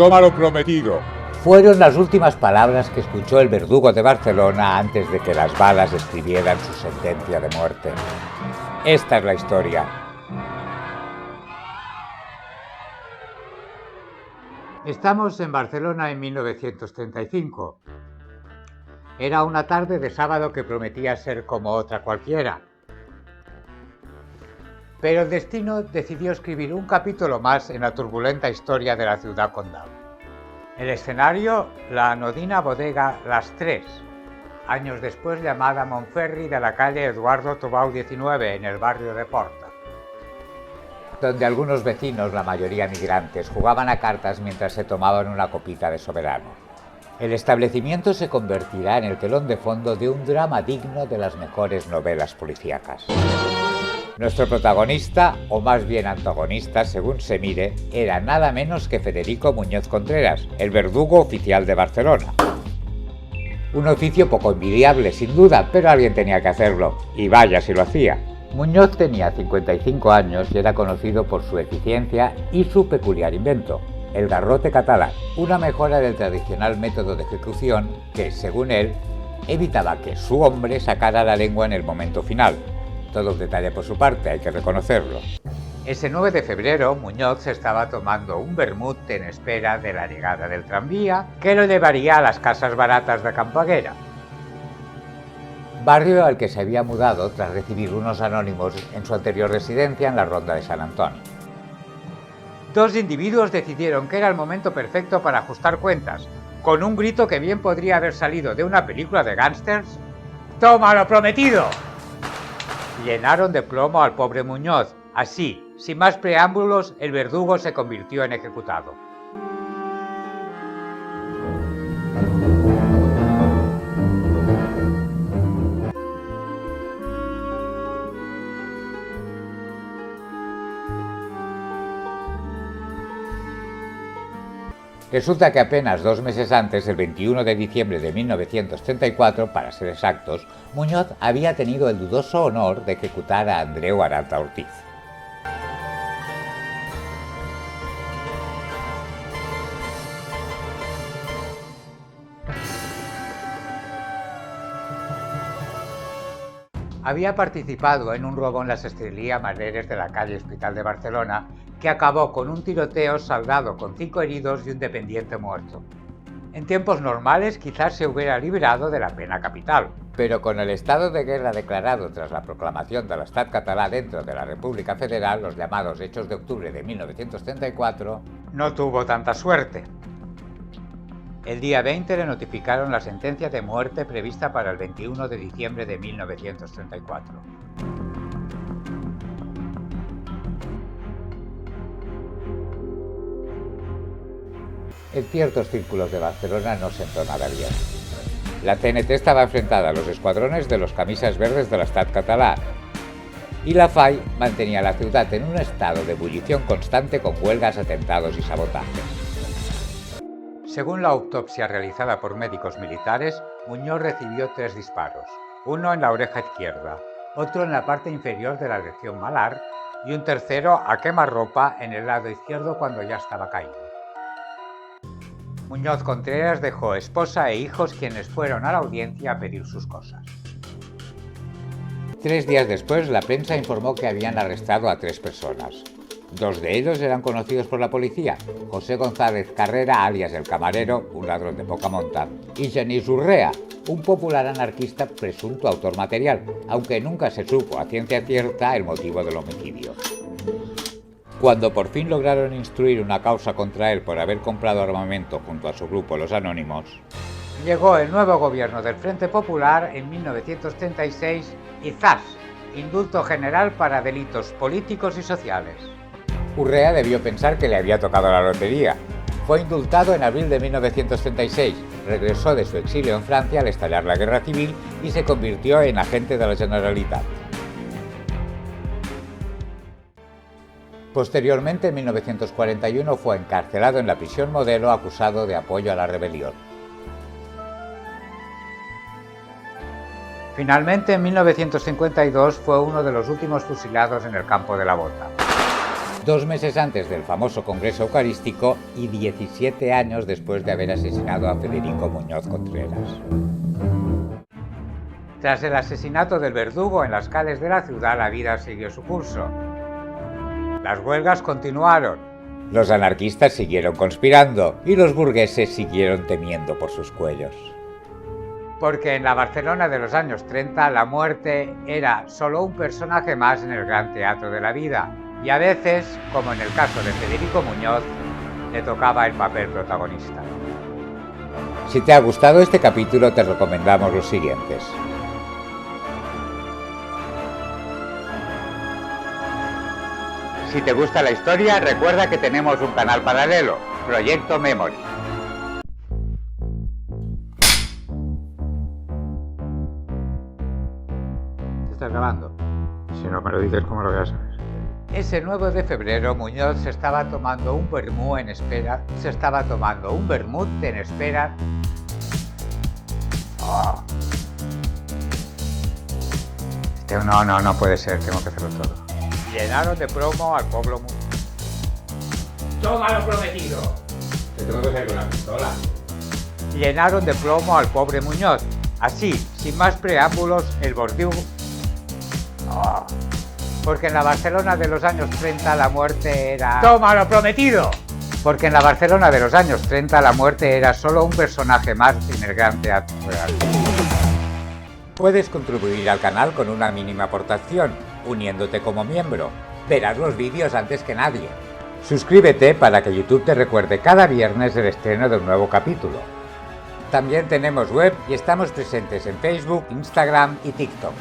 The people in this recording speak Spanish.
Toma lo prometido. Fueron las últimas palabras que escuchó el verdugo de Barcelona antes de que las balas escribieran su sentencia de muerte. Esta es la historia. Estamos en Barcelona en 1935. Era una tarde de sábado que prometía ser como otra cualquiera. Pero el destino decidió escribir un capítulo más en la turbulenta historia de la ciudad condal. El escenario, la anodina bodega Las Tres, años después llamada Montferri, de la calle Eduardo Tubau 19, en el barrio de Porta, donde algunos vecinos, la mayoría migrantes, jugaban a cartas mientras se tomaban una copita de soberano. El establecimiento se convertirá en el telón de fondo de un drama digno de las mejores novelas policíacas. Nuestro protagonista, o más bien antagonista según se mire, era nada menos que Federico Muñoz Contreras, el verdugo oficial de Barcelona. Un oficio poco envidiable, sin duda, pero alguien tenía que hacerlo, y vaya si lo hacía. Muñoz tenía 55 años y era conocido por su eficiencia y su peculiar invento, el garrote catalán, una mejora del tradicional método de ejecución que, según él, evitaba que su hombre sacara la lengua en el momento final. Todo un detalle por su parte, hay que reconocerlo. Ese 9 de febrero, Muñoz se estaba tomando un vermut en espera de la llegada del tranvía que lo llevaría a las casas baratas de Cambaguera, barrio al que se había mudado tras recibir unos anónimos en su anterior residencia en la Ronda de San Antón. Dos individuos decidieron que era el momento perfecto para ajustar cuentas, con un grito que bien podría haber salido de una película de gángsters: ¡Toma lo prometido! Llenaron de plomo al pobre Muñoz. Así, sin más preámbulos, el verdugo se convirtió en ejecutado. Resulta que apenas 2 meses antes, el 21 de diciembre de 1934, para ser exactos, Muñoz había tenido el dudoso honor de ejecutar a Andreu Arata Ortiz. Había participado en un robo en la sastrería Marreres de la calle Hospital de Barcelona, que acabó con un tiroteo saldado con 5 heridos y un dependiente muerto. En tiempos normales quizás se hubiera librado de la pena capital, pero con el estado de guerra declarado tras la proclamación de l'Estat català dentro de la República Federal, los llamados Hechos de Octubre de 1934, no tuvo tanta suerte. El día 20 le notificaron la sentencia de muerte prevista para el 21 de diciembre de 1934. En ciertos círculos de Barcelona no sentó nada bien. La CNT estaba enfrentada a los escuadrones de los camisas verdes de l'Estat català y la FAI mantenía la ciudad en un estado de ebullición constante con huelgas, atentados y sabotajes. Según la autopsia realizada por médicos militares, Muñoz recibió 3 disparos, uno en la oreja izquierda, otro en la parte inferior de la región malar y un tercero a quemarropa en el lado izquierdo cuando ya estaba caído. Muñoz Contreras dejó esposa e hijos, quienes fueron a la audiencia a pedir sus cosas. 3 días después, la prensa informó que habían arrestado a 3 personas. 2 de ellos eran conocidos por la policía: José González Carrera, alias el Camarero, un ladrón de poca monta, y Genís Urrea, un popular anarquista presunto autor material, aunque nunca se supo a ciencia cierta el motivo del homicidio. Cuando por fin lograron instruir una causa contra él por haber comprado armamento junto a su grupo Los Anónimos, llegó el nuevo gobierno del Frente Popular en 1936 y ¡zas!, indulto general para delitos políticos y sociales. Urrea debió pensar que le había tocado la lotería. Fue indultado en abril de 1936, regresó de su exilio en Francia al estallar la Guerra Civil y se convirtió en agente de la Generalitat. Posteriormente, en 1941, fue encarcelado en la prisión Modelo acusado de apoyo a la rebelión. Finalmente, en 1952, fue uno de los últimos fusilados en el campo de la Bota. 2 meses antes del famoso Congreso Eucarístico y 17 años después de haber asesinado a Federico Muñoz Contreras. Tras el asesinato del verdugo en las calles de la ciudad, la vida siguió su curso. Las huelgas continuaron, los anarquistas siguieron conspirando y los burgueses siguieron temiendo por sus cuellos. Porque en la Barcelona de los años 30 la muerte era solo un personaje más en el gran teatro de la vida, y a veces, como en el caso de Federico Muñoz, le tocaba el papel protagonista. Si te ha gustado este capítulo, te recomendamos los siguientes. Si te gusta la historia, recuerda que tenemos un canal paralelo, Proyecto Memory. ¿Te estás grabando? Si no me lo dices, ¿cómo lo voy a saber? Ese 9 de febrero, Muñoz se estaba tomando un vermut en espera. Oh. No puede ser, tengo que hacerlo todo. Llenaron de plomo al pobre Muñoz. ¡Toma lo prometido! Te tengo que hacer con la pistola. Llenaron de plomo al pobre Muñoz. Así, sin más preámbulos, el verdugo. Oh. Porque en la Barcelona de los años 30 la muerte era... ¡Toma lo prometido! Porque en la Barcelona de los años 30 la muerte era solo un personaje más en el gran teatro real. Puedes contribuir al canal con una mínima aportación, uniéndote como miembro. Verás los vídeos antes que nadie. Suscríbete para que YouTube te recuerde cada viernes el estreno de un nuevo capítulo. También tenemos web y estamos presentes en Facebook, Instagram y TikTok.